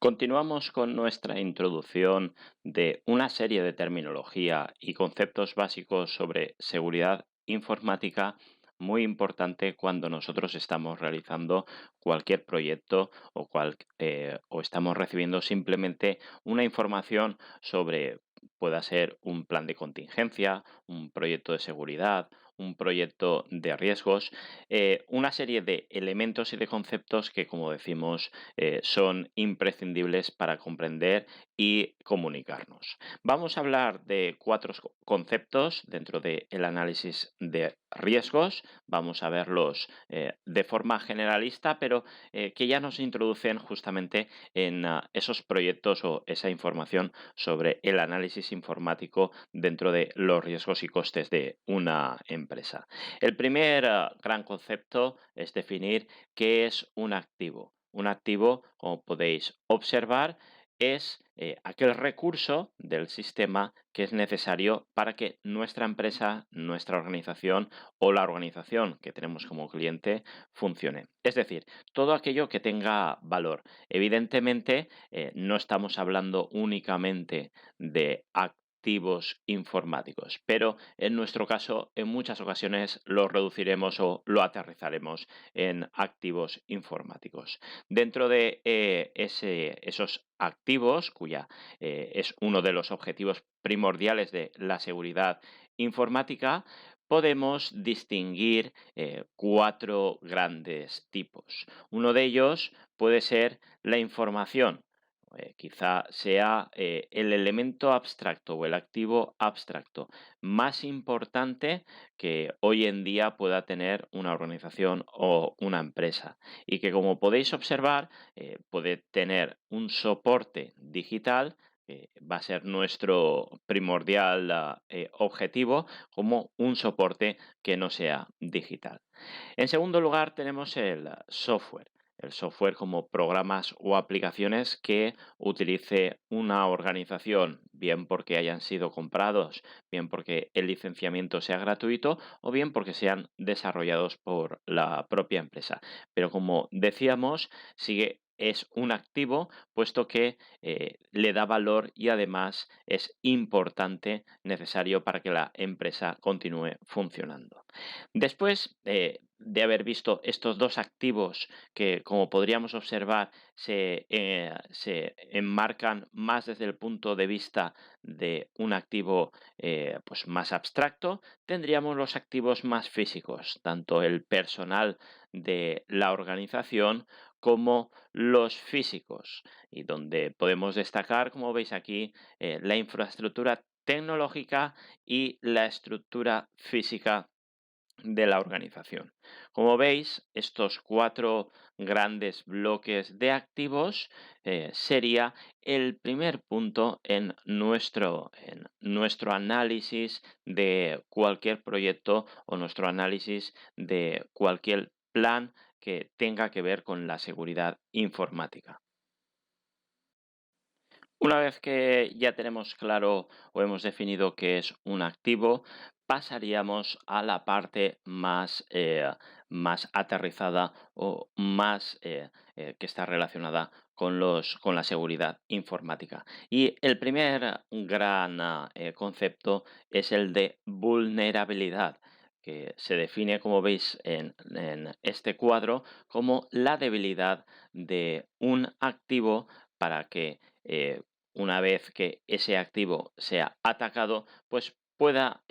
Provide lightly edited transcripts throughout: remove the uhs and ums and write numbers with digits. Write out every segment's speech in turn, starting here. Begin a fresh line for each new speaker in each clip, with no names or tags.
Continuamos con nuestra introducción de una serie de terminología y conceptos básicos sobre seguridad informática muy importante cuando nosotros estamos realizando cualquier proyecto o estamos recibiendo simplemente una información sobre, pueda ser un plan de contingencia, un proyecto de seguridad, un proyecto de riesgos, una serie de elementos y de conceptos que, como decimos, son imprescindibles para comprender y comunicarnos. Vamos a hablar de cuatro conceptos dentro del análisis de riesgos. Vamos a verlos de forma generalista, pero que ya nos introducen justamente en esos proyectos o esa información sobre el análisis informático dentro de los riesgos y costes de una empresa. El primer gran concepto es definir qué es un activo. Un activo, como podéis observar, es aquel recurso del sistema que es necesario para que nuestra empresa, nuestra organización o la organización que tenemos como cliente funcione. Es decir, todo aquello que tenga valor. Evidentemente, no estamos hablando únicamente de activos informáticos, pero en nuestro caso, en muchas ocasiones lo reduciremos o lo aterrizaremos en activos informáticos. Dentro de esos activos, cuya es uno de los objetivos primordiales de la seguridad informática, podemos distinguir cuatro grandes tipos. Uno de ellos puede ser la información. Quizá sea el elemento abstracto o el activo abstracto más importante que hoy en día pueda tener una organización o una empresa y que, como podéis observar, puede tener un soporte digital, que va a ser nuestro primordial objetivo, como un soporte que no sea digital. En segundo lugar, tenemos el software. El software como programas o aplicaciones que utilice una organización, bien porque hayan sido comprados, bien porque el licenciamiento sea gratuito o bien porque sean desarrollados por la propia empresa. Pero como decíamos, es un activo, puesto que le da valor y además es importante, necesario para que la empresa continúe funcionando. Después de haber visto estos dos activos que, como podríamos observar, se enmarcan más desde el punto de vista de un activo pues más abstracto, tendríamos los activos más físicos, tanto el personal de la organización como los físicos, y donde podemos destacar, como veis aquí, la infraestructura tecnológica y la estructura física de la organización. Como veis, estos cuatro grandes bloques de activos sería el primer punto en nuestro análisis de cualquier proyecto o nuestro análisis de cualquier plan que tenga que ver con la seguridad informática. Una vez que ya tenemos claro o hemos definido qué es un activo, pasaríamos a la parte más aterrizada o más que está relacionada con la seguridad informática. Y el primer gran concepto es el de vulnerabilidad, que se define, como veis en este cuadro, como la debilidad de un activo para que una vez que ese activo sea atacado, pues pueda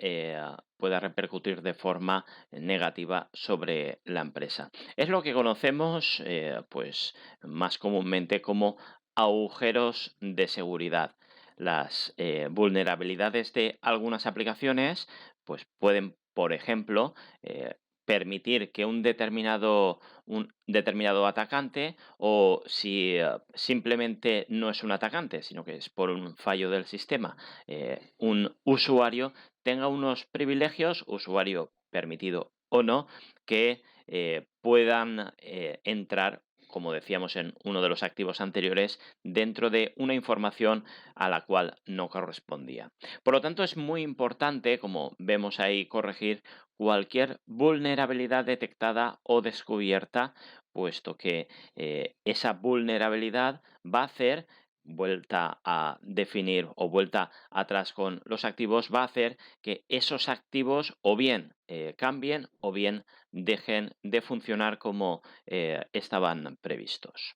repercutir de forma negativa sobre la empresa. Es lo que conocemos, pues, más comúnmente como agujeros de seguridad. Las vulnerabilidades de algunas aplicaciones, pues, pueden, por ejemplo, permitir que un determinado atacante, o si simplemente no es un atacante, sino que es por un fallo del sistema, un usuario tenga unos privilegios, usuario permitido o no, que puedan entrar, como decíamos en uno de los activos anteriores, dentro de una información a la cual no correspondía. Por lo tanto, es muy importante, como vemos ahí, corregir cualquier vulnerabilidad detectada o descubierta, puesto que esa vulnerabilidad va a hacer, vuelta a definir o vuelta atrás con los activos, va a hacer que esos activos o bien cambien o bien dejen de funcionar como estaban previstos.